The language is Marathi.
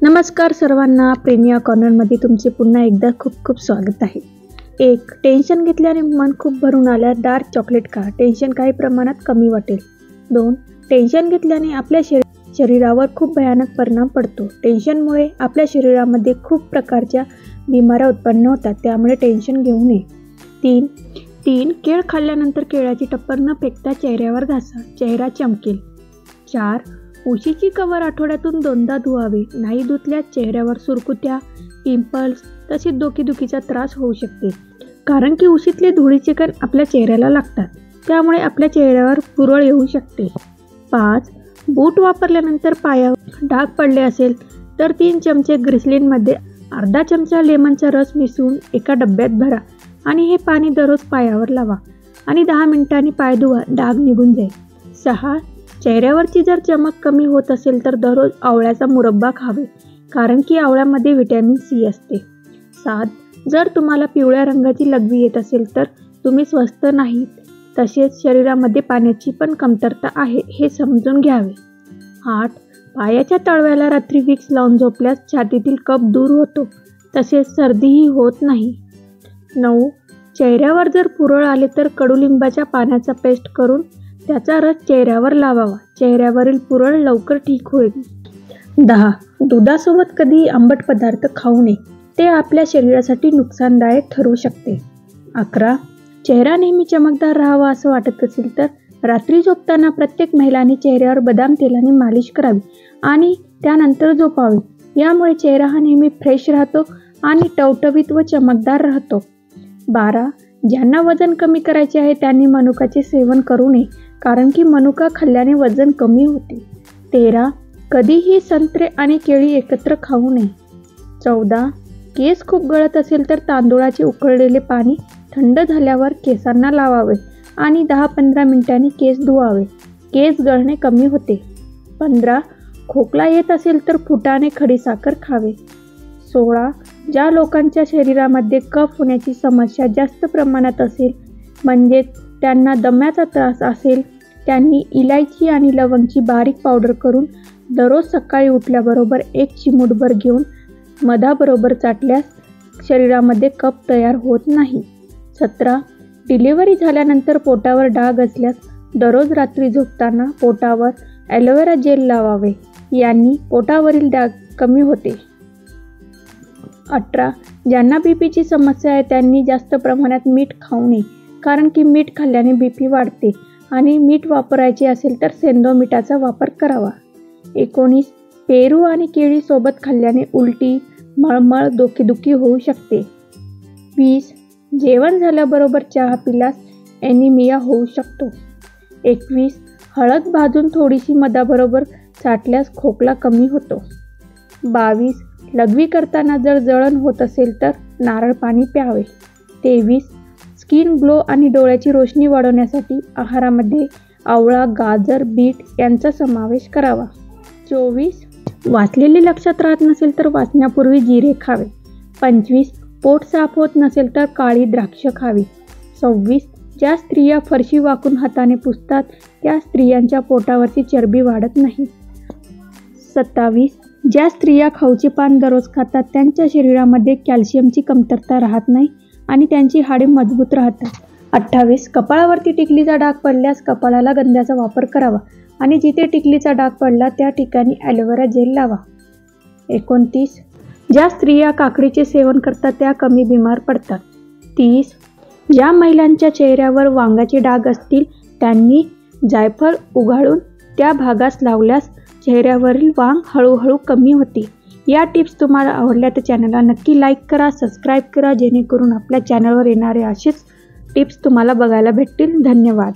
नमस्कार सर्वांना, प्रेमिया कॉर्नरमध्ये तुमचे पुन्हा एकदा खूप खूप स्वागत आहे. 1. टेन्शन घेतल्याने मन खूप भरून आल्यास डार्क चॉकलेट खा. टेन्शन काही प्रमाणात कमी वाटेल. 2. टेन्शन घेतल्याने आपल्या शरीरावर खूप भयानक परिणाम पडतो. टेन्शनमुळे आपल्या शरीरामध्ये खूप प्रकारच्या बिमाऱ्या उत्पन्न होतात, त्यामुळे टेन्शन घेऊ नये. 3. केळ खाल्ल्यानंतर केळाची टप्पर न फेकता चेहऱ्यावर घासा, चेहरा चमकेल. 4. उशीची कवर आठवड्यातून 2दा धुवावे. नाही धुतल्यास चेहऱ्यावर सुरकुत्या, पिंपल्स तसेच डोकेदुखीचा त्रास होऊ शकते, कारण की उशीतले धुळीचे कण आपल्या चेहऱ्याला लागतात, त्यामुळे आपल्या चेहऱ्यावर पुरळ येऊ शकते. 5. बूट वापरल्यानंतर पायावर डाग पडले असेल तर 3 चमचे ग्लिसरीनमध्ये अर्धा चमचा लेमनचा रस मिसळून एका डब्यात भरा आणि हे पाणी दररोज पायावर लावा आणि 10 मिनिटांनी पाय धुवा, डाग निघून जाईल. 6. चेहऱ्यावरची जर चमक कमी होत असेल तर दररोज आवळ्याचा मुरब्बा खावे, कारण की आवळ्यामध्ये व्हिटॅमिन सी असते. 7. जर तुम्हाला पिवळ्या रंगाची लघवी येत असेल तर तुम्ही स्वस्थ नाहीत, तसेच शरीरामध्ये पाण्याची पण कमतरता आहे हे समजून घ्यावे. 8. पायाच्या तळव्याला रात्री विक्स लावून झोपल्यास छातीतील कफ दूर होतो, तसेच सर्दीही होत नाही. 9. चेहऱ्यावर जर पुरळ आले तर कडुलिंबाच्या पाण्याचा पेस्ट करून त्याचा रस चेहऱ्यावर लावावा, चेहऱ्यावरील पुरळ लवकर ठीक होईल. 10. दुधासोबत कधीही आंबट पदार्थ खाऊ नये, ते आपल्या शरीरासाठी नुकसानदायक ठरू शकते. 11. चेहरा नेहमी चमकदार राहावा असं वाटत असेल तर रात्री झोपताना प्रत्येक महिलांनी चेहऱ्यावर बदाम तेलाने मालिश करावी आणि त्यानंतर झोपावे. यामुळे चेहरा हा नेहमी फ्रेश राहतो आणि टवटवीत व चमकदार राहतो. 12. ज्यांना वजन कमी करायचे आहे त्यांनी मनुकाचे सेवन करू नये, कारण की मनुका खाल्ल्याने वजन कमी होते. 13. कधीही संत्रे आणि केळी एकत्र खाऊ नये. 14. केस खूप गळत असेल तर तांदूळाचे उकळलेले पाणी थंड झाल्यावर केसांना लावावे आणि 10-15 मिनिटांनी केस धुवावे, केस गळणे कमी होते. 15. खोकला येत असेल तर फुटाणे खडीसाखर खावे. 16. ज्या लोकांच्या शरीरामध्ये कफ होण्याची समस्या जास्त प्रमाणात असेल, म्हणजे त्यांना दम्याचा त्रास असेल, त्यांनी इलायची आणि लवंगची बारीक पावडर करून दररोज सकाळी उठल्याबरोबर 1 चिमूटभर घेऊन मधाबरोबर चाटल्यास शरीरामध्ये कफ तयार होत नाही. 17. डिलिव्हरी झाल्यानंतर पोटावर डाग असल्यास दररोज रात्री झोपताना पोटावर ॲलोवेरा जेल लावावे, यांनी पोटावरील डाग कमी होते. 18. ज्यांना बीपीची समस्या आहे त्यांनी जास्त प्रमाणात मीठ खाऊ नये, कारण की मीठ खाल्ल्याने बीपी वाढते आणि मीठ वापरायचे असेल तर सेंधव मिठाचा वापर करावा. 19. पेरू आणि केळी सोबत खाल्ल्याने उलटी, मळमळ, डोकेदुखी होऊ शकते. 20. जेवण झाल्याबरोबर चहा पिल्यास ॲनिमिया होऊ शकतो. 21. हळद भाजून थोडीशी मधाबरोबर चाटल्यास खोकला कमी होतो. 22. लघवी करताना जर जळण होत असेल तर नारळ पाणी प्यावे. 23. स्किन ग्लो आणि डोळ्याची रोशनी वाढवण्यासाठी आहारामध्ये आवळा, गाजर, बीट यांचा समावेश करावा. 24. वाचलेले लक्षात राहत नसेल तर वाचण्यापूर्वी जिरे खावे. 25. पोट साफ होत नसेल तर काळी द्राक्ष खावी. 26. ज्या स्त्रिया फरशी वाकून हाताने पुसतात त्या स्त्रियांच्या पोटावरची चरबी वाढत नाही. 27. ज्या स्त्रिया खाऊचे पान दररोज खातात त्यांच्या शरीरामध्ये कॅल्शियमची कमतरता राहत नाही आणि त्यांची हाडे मजबूत राहतात. 28. कपाळावरती टिकलीचा डाग पडल्यास कपाळाला गंध्याचा वापर करावा आणि जिथे टिकलीचा डाग पडला त्या ठिकाणी ॲलोवेरा जेल लावा. 29. ज्या स्त्रिया काकडीचे सेवन करतात त्या कमी बिमार पडतात. 30. ज्या महिलांच्या चेहऱ्यावर वांग्याचे डाग असतील त्यांनी जायफळ उगाळून त्या भागास लावल्यास चेहऱ्यावरील वांग हळूहळू कमी होते. या टिप्स तुम्हाला आवडल्या तर चॅनलला नक्की लाईक करा, सबस्क्राईब करा, जेणेकरून आपल्या चॅनलवर येणारे असेच टिप्स तुम्हाला बघायला भेटतील. धन्यवाद.